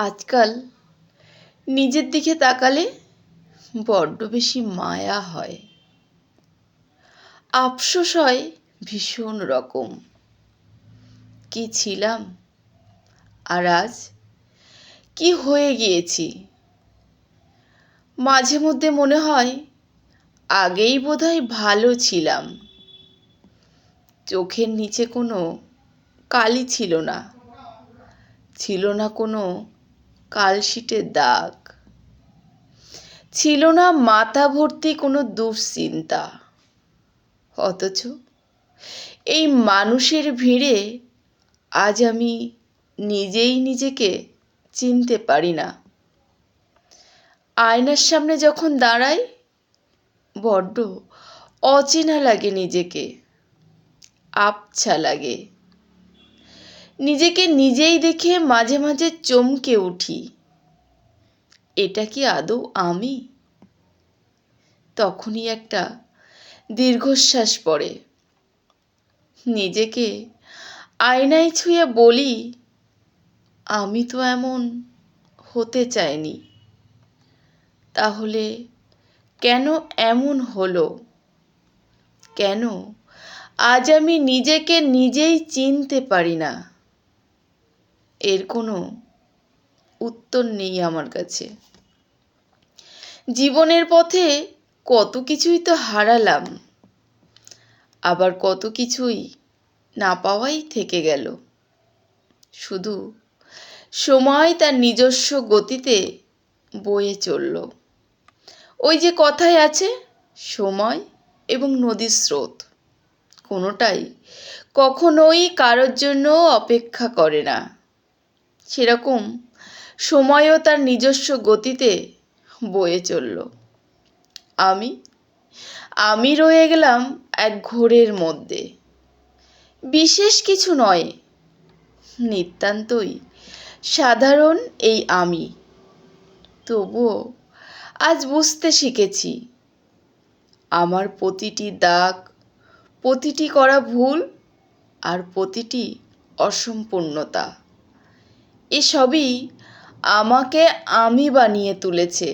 আজকাল নিজের দিকে তাকালে বড্ড বেশি মায়া হয়, আফসোস হয় ভীষণ রকম। কি ছিলাম আর আজ কি হয়ে গিয়েছি। মাঝে মধ্যে মনে হয় আগেই বোধহয় ভালো ছিলাম। চোখের নিচে কোনো কালি ছিল না, ছিল না কোনো কালশিটের দাগ, ছিল না মাথা ভর্তি কোনো দুশ্চিন্তা। অথচ এই মানুষের ভিড়ে আজ আমি নিজেই নিজেকে চিনতে পারি না। আয়নার সামনে যখন দাঁড়াই বড্ড অচেনা লাগে নিজেকে, আবছা লাগে। নিজেকে নিজেই দেখে মাঝে মাঝে চমকে উঠি, এটা কি আদৌ আমি? তখনই একটা দীর্ঘশ্বাস পড়ে। নিজেকে আয়নায় ছুঁয়ে বলি, আমি তো এমন হতে চাইনি। তাহলে কেন এমন হলো? কেন আজ আমি নিজেকে নিজেই চিনতে পারি না? এর কোনো উত্তর নেই আমার কাছে। জীবনের পথে কত কিছুই তো হারালাম, আবার কত কিছুই না পাওয়াই থেকে গেল। শুধু সময় তার নিজস্ব গতিতে বয়ে চলল। ওই যে কথায় আছে, সময় এবং নদীর স্রোত কোনোটাই কখনোই কারোর জন্য অপেক্ষা করে না। সেরকম সময়ও তার নিজস্ব গতিতে বয়ে চলল। আমি রয়ে গেলাম এক ঘোরের মধ্যে। বিশেষ কিছু নয়, নিতান্তই সাধারণ এই আমি। তবুও আজ বুঝতে শিখেছি, আমার প্রতিটি দাগ, প্রতিটি করা ভুল আর প্রতিটি অসম্পূর্ণতা, এসবই আমাকে আমি বানিয়ে তুলেছে।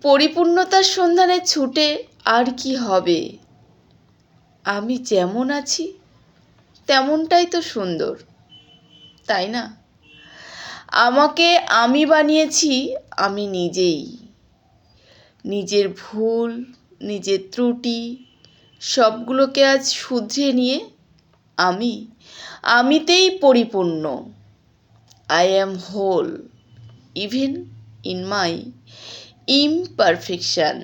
পরিপূর্ণতার সন্ধানে ছুটে আর কি হবে? আমি যেমন আছি তেমনটাই তো সুন্দর, তাই না? আমাকে আমি বানিয়েছি আমি নিজেই। নিজের ভুল, নিজের ত্রুটি সবগুলোকে আজ শুধরে নিয়ে আমিতেই পরিপূর্ণ। I am whole, even in my imperfection.